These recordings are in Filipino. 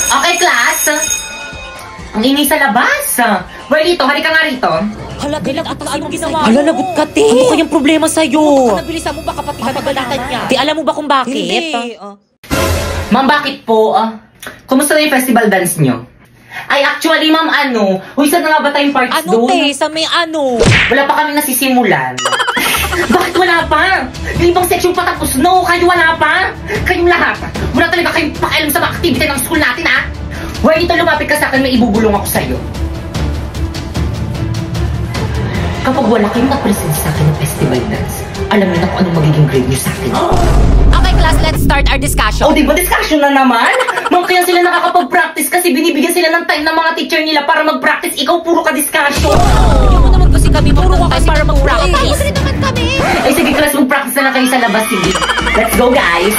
Okay, class. Ang ingay sa labas. Well, dito, halika nga rito. Hala, lagot ka, anong ginawa mo? Hala, lagot ka, te. Ano kayang problema sa'yo? Nabilisan mo ba kapag pagalitan niya? Te, alam mo ba kung bakit? Hindi. Ma'am, bakit po? Kumusta na yung festival dance nyo? Ay, actually, ma'am, Uy, saan na nga ba tayong parts Ano, doon? te? Sa may ano? Wala pa kami nasisimulan. Bakit wala pa? Yung ibang section pa tapos, no? Kayo wala pa? Kayong lahat. Wala talaga kayong pakialam sa mga activity ng school natin, ha? Well, dito lumapit ka sa akin, may ibubulong ako sa'yo. Kapag wala kayong na-present sa akin ng festival dance, alam niyo na kung anong magiging grade niyo sa akin. Okay, class, let's start our discussion. Oh, di ba discussion na naman? Ma'am, kaya sila nakakapag-practice kasi binibigyan sila ng time ng mga teacher nila para mag-practice. Ikaw, puro ka discussion. Hindi mo naman kasi kami puro ka para mag-practice. Hindi naman kami. Ay, sige, class, mag-practice na lang kayo sa labas. Sige. Let's go, guys.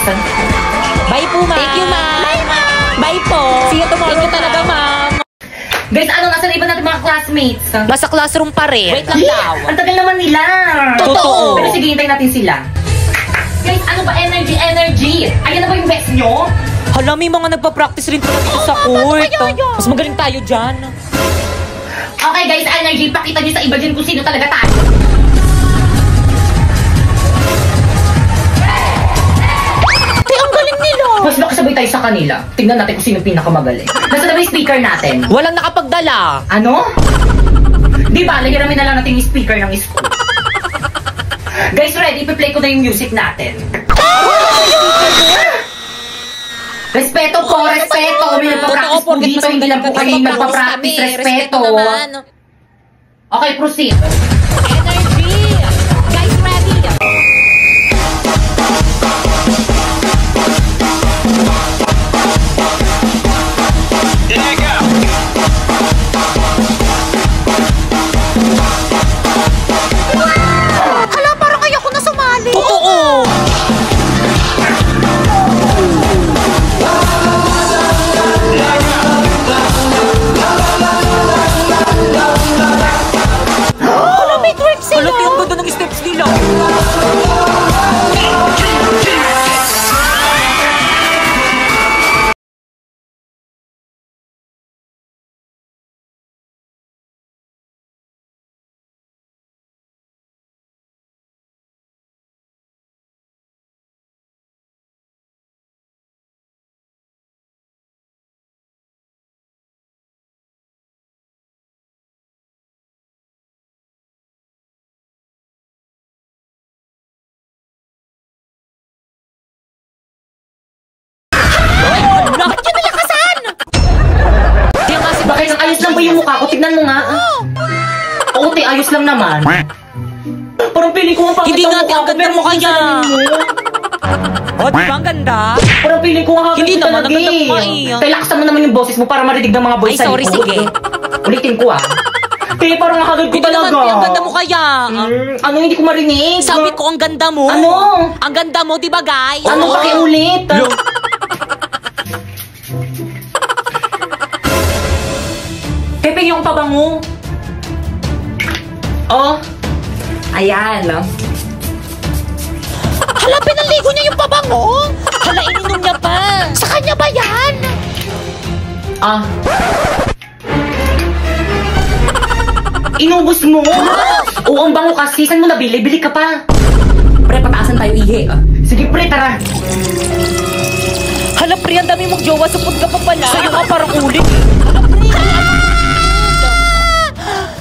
Bye po, ma'am. Thank you, ma'am. Bye, ma'am. Bye po. See you tomorrow. Thank you talaga, ma'am. Guys, nasan iba natin mga classmates? Nasa classroom pa rin. Wait lang daw. Ang tagal naman nila. Totoo. Pero sige, hintayin natin sila. Guys, ano ba? Energy. Ayan na ba yung best nyo? Hala, may mga nagpa-practice rin pala dito sa court. Mas magaling tayo dyan. Okay, guys, energy. Pakita nyo sa iba dyan kung sino talaga tayo. Ang galing nila. Mas makasabay tayo sa kanila. Tingnan natin kung sino pinakamagaling. Nasa na ba yung speaker natin? Walang nakapagdala. Ano? Di ba, lahiramin na lang natin yung speaker ng school. Guys, ready? Ipi-play ko na yung music natin. Respeto po, respeto. May nagpa-practice po dito. Hindi lang po kayo nagpa-practice. Respeto. Okay, proceed. Energy. Guys, ready? Hala, parang ayoko na sumali. Oo. Hala, may twerk sila. Hala, ang ganda ng steps nila. Bakit ang ayos lang ba yung mukha ko? Tignan mo nga. Oo, te, ayos lang naman. Parang feeling ko ang pangit Hindi ang nga, mukha ang ko. ganda Pero mo kaya. mo. Di ba ang ganda? Parang feeling ko ang Hindi hagad naman, talaga ang ganda mo nga eh. eh. Tay, lakasan mo naman yung boses mo para marinig ng mga boys Ay, sa sorry, likod. sige. Ulitin ko Te, parang hagad ko Hindi naman, talaga. ang ganda mo kaya. Ano, hindi ko marinig? Sabi ko, ang ganda mo. Ano? Ang ganda mo, di ba, guys? Ano, pakiulit? Pepe, yung pabango. Oh. Ayan. Hala, pinaligo niya yung pabango. Hala, ininom niya pa. Sa kanya ba yan? Ah. Inubos mo? Oo, ang bango kasi. Saan mo nabili? Bili ka pa. Pre, pataasan tayo, ihi. Sige, pre, tara. Hala, pre, ang dami mong jowa. Supot ka pa pala. Sa'yo ka parang ulit.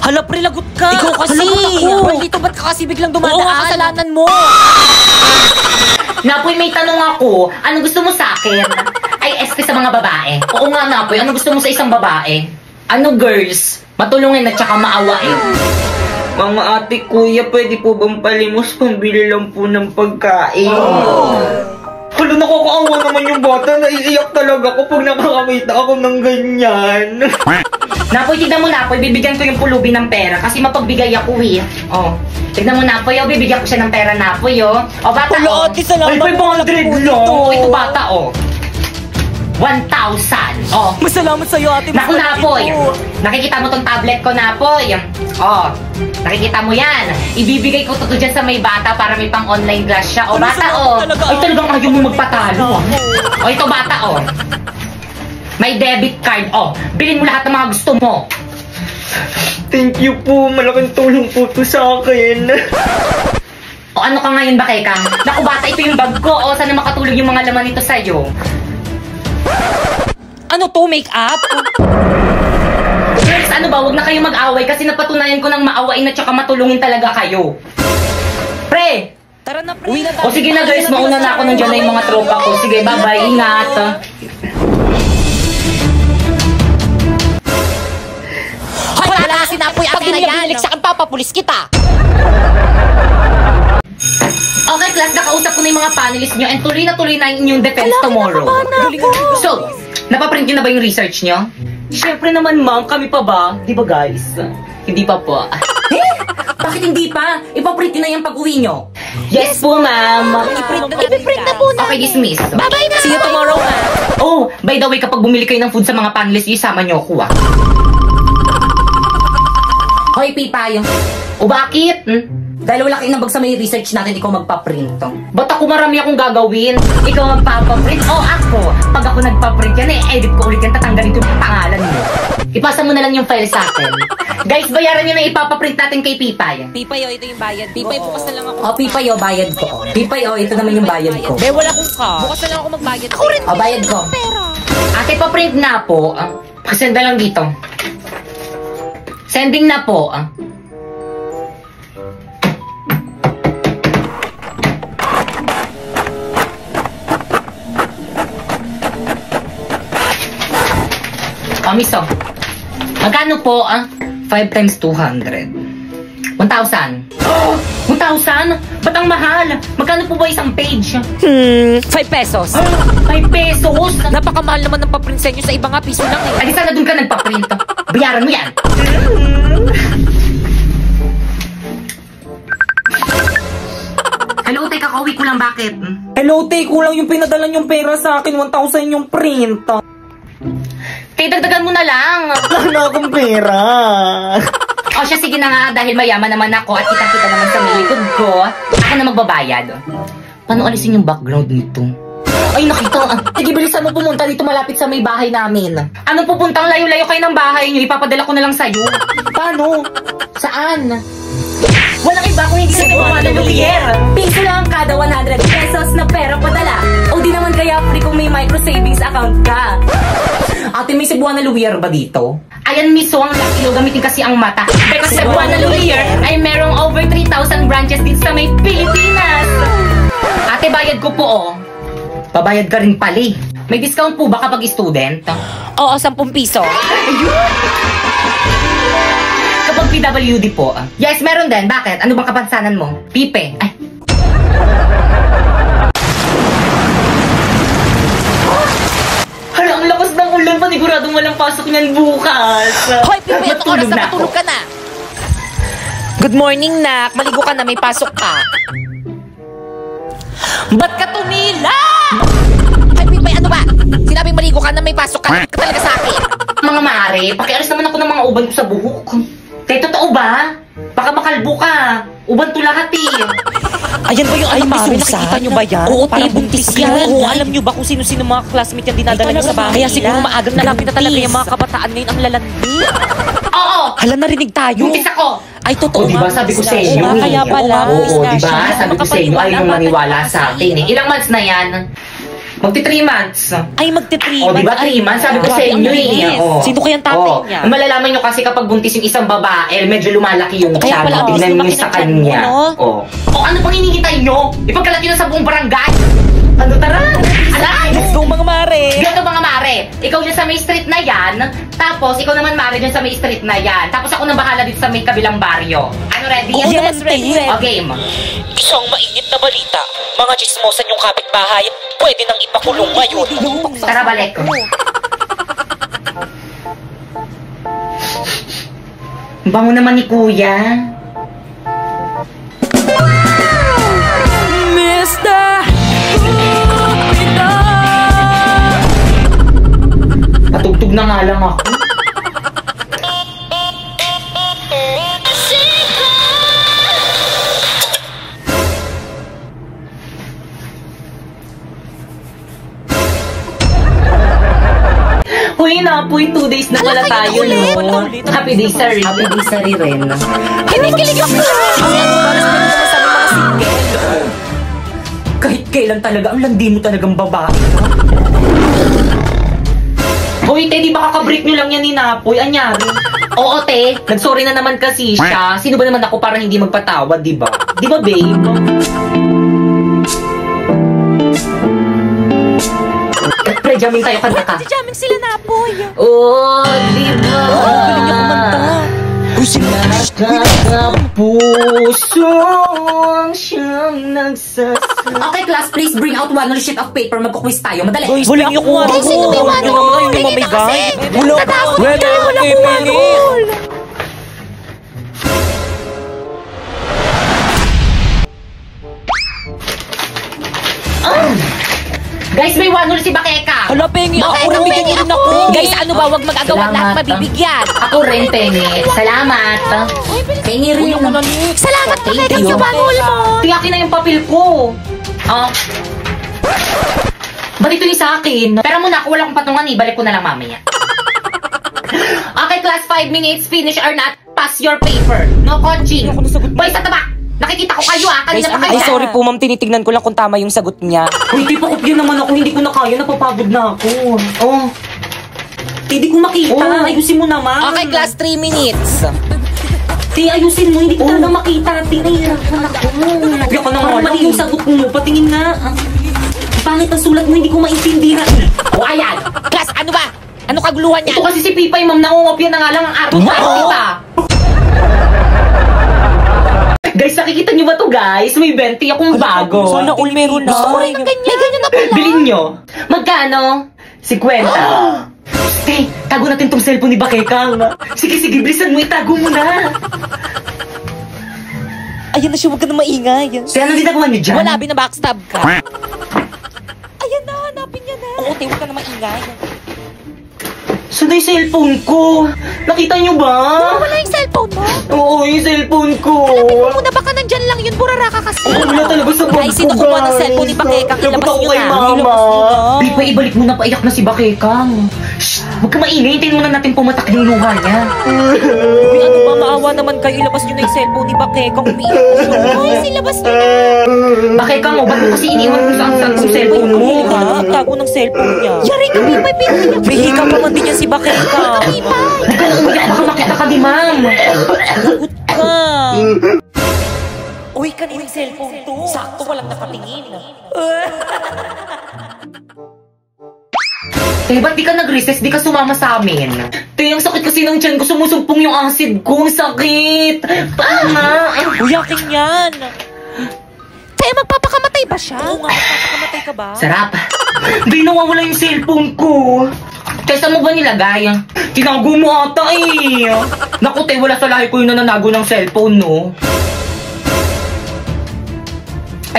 Hala, pre, lagot ka. Ikaw kasi. Lagot ako. Well, dito ba't ka kasi biglang dumadaan? Oo, nga, kasalanan mo. Napoy, may tanong ako. Anong gusto mo sa akin? Ay, SP sa mga babae. Oo nga, Napoy. Anong gusto mo sa isang babae? Ano, girls? Matulungin at saka maawain. Mga ate, kuya, pwede po bang palimos pambili lang po ng pagkain? Hala, nakakaawa naman yung bata. Naiiyak talaga kapag nakakamita ako ng ganyan. Napoy, tignan mo, Napoy. Bibigyan ko yung pulubi ng pera kasi mapagbigay ako eh. Oh. Tignan mo, Napoy. Oh, bibigyan ko siya ng pera, Napoy. Oh, oh bata, Hala, oh. ate, salamat. Ay, 500 lang. Oh, ito, bata, oh. 1,000. Oh. Masalamat sa'yo, ate. Naku, Napoy. Nakikita mo tong tablet ko, Napoy. Oh. Nakikita mo yan. Ibibigay ko to dyan sa may bata para may pang online class siya. Oh, bata, oh. Talaga, Ay, talagang ayaw mo magpatalo. Oh, ito, bata, oh. May debit card. Oh, bilhin mo lahat ng mga gusto mo. Thank you po. Malaking tulong po to sa akin. O ano ka ngayon ba, Kekang? Naku bata, ito yung bag ko. O sana makatulog yung mga laman nito sa'yo. Ano to, make-up? Girls, ano ba? Huwag na kayo mag-away kasi napatunayan ko ng maawain at saka matulungin talaga kayo. Pre! Tara na, pre. O sige na guys, mauna na ako, nandiyan na yung mga tropa ko. Sige, bye-bye, ingat. Hoy, wala na sinapoy akin na yan. Pag sa akin, papapulis kita. Okay class, nakausap ko na yung mga panelists nyo and tuloy na yung inyong defense tomorrow. So, napaprint nyo na ba yung research nyo? Siyempre naman, ma'am. Kami pa ba? Di ba, guys? Hindi pa po. Bakit hindi pa? Ipaprint nyo na yung pag-uwi nyo. Yes po, ma'am. Ipiprint na po na. Okay, dismiss. Bye-bye na. See you tomorrow, ma'am. Oh, by the way, kapag bumili kayo ng food sa mga panelists, isama nyo ako, ah. Hoy, Pipay. O bakit? Dahil wala kayong nabag sa may research natin, ikaw magpa-print. Ba't ako marami akong gagawin? Ikaw magpapaprint? O ako? Pag ako nagpaprint yan, edit ko ulit yan, tatanggalin ko yung pangalan mo. Ipasa mo na lang yung file sa atin. Guys, bayaran nyo na ipapaprint natin kay Pipay. Pipay, ito yung bayad. Pipay, bukas na lang ako. O, Pipay, bayad ko. Pipay, ito naman yung bayad ko. Be, wala kong ka. Bukas na lang ako magbayad. Ako rin. O, bayad ko. Ate, paprint na po. Pasend na lang dito. Sending na po. Miso. Magkano po, 5 times 200. 1,000. 1,000? Ba't ang mahal? Magkano po ba isang page? 5 pesos. 5 pesos? Napakamahal naman ng paprint sa inyo. Sa iba nga, piso lang eh. Ay, sana dun ka nagpa-print. Bayaran mo yan. Hello, teka, kauwi ko lang. Bakit? Hello, Tay. Kulang yung pinadala yung pera sa akin. 1,000 yung print. Tay, dagdagan mo na lang. Wala na akong pera. O siya, sige na nga, dahil mayaman naman ako at kita-kita naman sa may likod ko, ako na magbabayad. Paano alisin yung background nito? Ay, nakita. Sige, bilisan mo pumunta dito malapit sa may bahay namin. Ano pupuntang layo-layo kayo ng bahay niyo? Ipapadala ko na lang sa'yo. Paano? Saan? Walang iba kung hindi sa Guadalupier. Piso lang kada 100 pesos na pera padala. O di naman kaya free kung may micro savings account ka. Ate, may Cebuana Luwier ba dito? Ayan, miso, ang laki o gamitin kasi ang mata. Because sa Guadalupier ay merong over 3,000 branches din sa may Pilipinas. Ate, bayad ko po, oh. Babayad ka rin pali. May discount po ba kapag student? Oo, 10 piso. Kapag PWD po. Yes, meron din. Bakit? Ano bang kapansanan mo? Pipe. Ay. Hala, ang lakas ng ulan. Paniguradong walang pasok niyan bukas. Hoy, Pipay, anong oras Matulog na na matulog ako. ka na? Good morning, nak. Maligo ka na, may pasok ka. Ba't ka tumila? Hoy, Pipay, ano ba? Sinabing maligo ka na, may pasok ka. Ka talaga sa akin. Mga mare, pakialis naman ako ng mga uban ko sa buhok. Kaya totoo ba? Baka makalbo ka. Uban to lahat eh. Ayan ba yung anak ni Susan? Nakikita nyo ba yan? Oo, Parang buntis yan. Oo, alam nyo ba kung sino-sino mga classmate yan dinadala nyo sa bahay? Kaya siguro maagang Grabe nalapit na talaga yung mga kabataan ngayon ang lalandi. Oo! Hala, narinig tayo. Buntis ako! Ay, totoo. O, diba sabi ko sa inyo? Oo, kaya pala. Oo, Discussion. diba? Sabi ko sa inyo, ayaw nang maniwala sa akin eh. Ilang months na yan? Magti 3 months. Ay, magti-3 O, diba 3 months? Sabi ko sa Grabe, ang inyo eh. bilis. O. Sino kayang tatay O, niya? malalaman nyo kasi kapag buntis yung isang babae, medyo lumalaki yung Kaya tiyan. pala, ang Tignan lumaki nyo sa ng tiyan mo, kanya. no? O, ano pang hinihintay nyo? Ipagkalat nyo na sa buong barangay. Ano, tara? Alay! Let's go, mga mare. Ganito mga mare, ikaw dyan sa may street na yan, tapos ikaw naman mare dyan sa may street na yan, tapos ako nang bahala dito sa may kabilang baryo. Ano, ready? Oo, yes, ready. O, game. Isang mainit na balita. Mga chismosan yung kapitbahay, pwede nang ipakulong ngayon. Tara, balik. Bango naman ni Kuya. Patugtog na nga lang ako. Uy, Napoy, 2 days na pala tayo, no? Happy day, sorry. Happy day sa rin. Kinikilig ako! Kahit kailan talaga, ang landi mo talagang babae. Hoy, te, di ba kakabreak nyo lang yan ni Napoy? Anyari? Oo, te. Nagsorry na naman kasi siya. Sino ba naman ako para hindi magpatawad, di ba? Di ba, babe? Pre, jamming tayo, kanta ka. Jamming sila na, Apoy. Oh, di ba? Galing niya kumanta. Nakakapusong siyang nagsasabi. Okay, class, please bring out one sheet of paper. Magkuquiz tayo. Madali. Guys, galing niyo kumanta. Guys, sino may wano? Tingin na kasi. Wala kumano. Guys, may wanol si Bakeka. Hala, pengi ako. Bigyan niyo rin ako. Guys, ano ba? Huwag mag-agawan lahat mabibigyan. Ako rin, Pengi. Salamat. Pengi rin. Salamat po kayo sa bangol mo. Tiyakin na yung papel ko. Ba't ito yung sa akin? Pero muna, ako wala akong patungan eh. Balik ko na lang mamaya. Okay, class, 5 minutes. Finish or not, pass your paper. No coaching. Boy, sa taba! Nakikita ko kayo kanina pa kayo. Ay, sorry po, ma'am. Tinitignan ko lang kung tama yung sagot niya. Uy, di pa kopya naman ako. Hindi ko na kaya. Napapagod na ako. Oh. Hindi ko makita. Oh. Ayusin mo naman. Okay, class, 3 minutes. Ayusin mo. Hindi ko talaga makita. Nahihirapan ako. Hindi ko na nga. Mali yung sagot mo. Patingin nga. Pangit ang sulat mo. Hindi ko maintindihan. O, ayan. Class, ano ba? Ano kaguluhan niya? Ito kasi si Pipay, ma'am. Nangungopya na nga lang ang araw. Kita. Guys, nakikita niyo ba to, guys? May 20 akong bago. Sana all meron na. Gusto ko rin ng ganyan. May ganyan na pala. Bilhin nyo. Magkano? 50. Hey, tago natin tong cellphone ni Bakekang. Sige, bilisan mo. Itago mo na. Ayan na siya, huwag ka na maingay. Kaya ano ginagawa niyo dyan? Wala, binabackstab ka. Ayan na, hanapin niya na. Oo, huwag ka na maingay. Saan na yung cellphone ko? Nakita niyo ba? Wala yung cellphone mo. Oo, yung cellphone ko. Muna baka nandyan lang yun, burara ka kasi. Wala talaga sa bag ko, Guys, sino kumuha ng cellphone ni Bakekang? Ilabas Nabot ako nyo kay na. Mama. Lipa, ibalik mo na. Paiyak na si Bakekang. Shh! Huwag ka maingay. Hintayin muna natin pumatak yung luha niya. Uy, ano ba? Maawa naman kayo. Ilabas nyo na yung cellphone ni Bakekang. Umiiyak ko siya. Guys, ilabas nyo na. Bakekang, ba't mo kasi iniwan kung saan yung cellphone mo? Tago ng cellphone niya. Yari ka, Pipay, pinag-iyak. May hika pa man din yan si Bakekang. Huwag ka na umiyak. Baka makita ka di, ma'am. Lagot ka. Uy, kanilang cellphone to. Sakto, walang nakatingin. Ba't di ka nag-recess? Di ka sumama sa amin? Ang sakit kasi ng tiyan ko. Sumusumpong yung acid ko. Ang sakit. Tama. Uy, akin yan. Kaya magpapakamatay ba siya? Oo nga, magpapakamatay ka ba? Sarap. Di nawawala yung cellphone ko. Kaysa mo ba nilagay? Tinago mo ata eh. Naku, te, wala sa lahi ko yung nananago ng cellphone, no?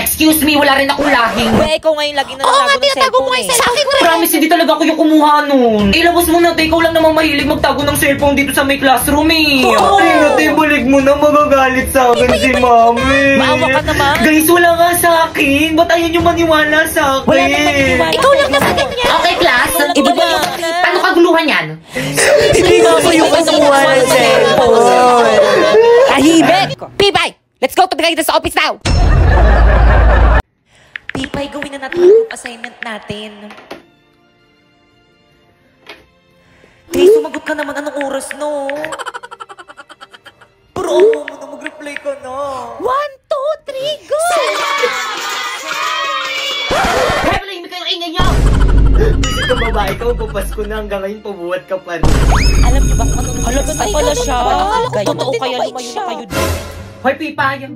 Excuse me, wala rin akong lahing. Uy, ikaw ngayon lagi na nanago ng cellphone eh. Sa akin Promise, hindi talaga ako yung kumuha nun. Ilabas mo na, te. Ikaw lang namang mahilig magtago ng cellphone dito sa may classroom eh. Te, balik mo na. Magagalit sa akin si mami. Maawa ka naman. Guys, wala nga sa akin. Ba't ayaw nyo maniwala sa akin? Wala naman naniniwala. Ikaw lang naman ganyan. Okay, class. Iba ba? Ano kaguluhan yan? Hindi nga ako yung kumuha ng cellphone. Tahimik! Pipay! Let's go to the office now! Pipay, gawin na natin yung assignment natin. Hey, sumagot ka naman. Anong oras, no? Pero ako mo na mag-reply ka na. 1, 2, 3, go! Kaya pala, hindi kayong ingay nyo! Hindi ka babae ka, magpapasko na hanggang ngayon, pabuhat ka pa. Alam niyo ba kung anong alam na pala siya? Totoo kaya lumayo na kayo dito. Hoy, Pipay!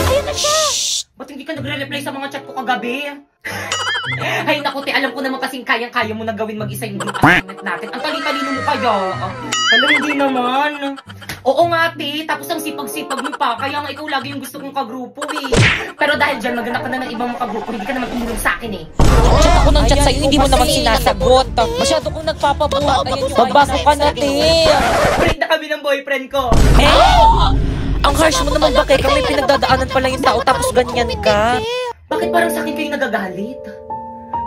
Ayan na siya! Ba't hindi ka nagre-reply sa mga chat ko kagabi? Ay, naku, te, alam ko naman kasing kayang-kaya mo na gawin mag-isa yung group assignment natin. Ang talino mo kaya. Alam, hindi naman. Oo nga, te. Tapos ang sipag-sipag mo pa. Kaya nga ikaw lagi yung gusto kong kagrupo eh. Pero dahil dyan, maghanap ka na ng ibang kagrupo. Hindi ka naman tumulong sa akin eh. Chat ako ng chat sa'yo, hindi mo naman sinasagot. Masyado kong nagpapabuhat. Ayan yung magbasa ka na, te. Break na kami ng boyfriend ko. Ang harsh mo naman, Bakekang. May pinagdadaanan pala yung tao tapos ganyan ka. Bakit parang sa akin kayo nagagalit?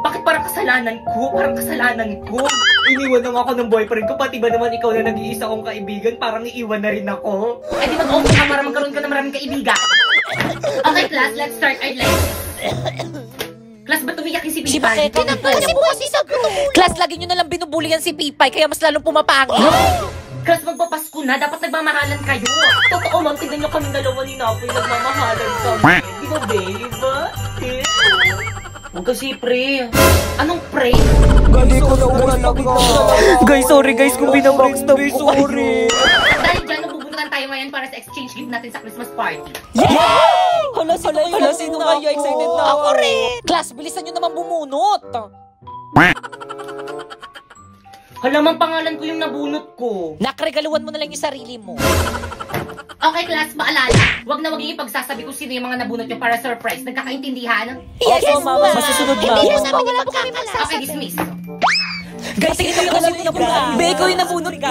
Bakit parang kasalanan ko? Parang kasalanan ko. Iniwan lang ako ng boyfriend ko, pati ba naman ikaw na nag-iisa kong kaibigan, parang iiwan na rin ako. Eh di mag-okay ka para magkaroon ka ng maraming kaibigan. Okay, class, let's start our lesson. Class, ba't umiyak yung si Si Pipay? Bakit? Class, lagi nyo nalang binubulian si Pipay, kaya mas lalong pumapangit. Class, magpapasko na. Dapat nagmamahalan kayo. Totoo, ma'am. Tignan niyo kami dalawa ni Napoy. Nagmamahalan kami. Di ba, babe? Huwag kasi, pre. Anong pray? Guys, sorry guys kung binabackstab ko kayo. At dahil dyan, nabubunutan tayo ngayon para sa exchange gift natin sa Christmas party. Hala, sino kaya? Excited na Ako rin! Class, bilisan nyo naman bumunot. Halamang pangalan ko yung nabunot ko. Nakregaluhan mo na lang yung sarili mo. Okay, class, paalala. Huwag na huwag yung ipagsasabi kung sino yung mga nabunot nyo para surprise. Nagkakaintindihan? Yes, mama. Masusunod, mama. Hindi na namin alam kami Okay, dismiss. Guys, tingin kami kasi yung nabunot. Be, ikaw yung nabunot ko.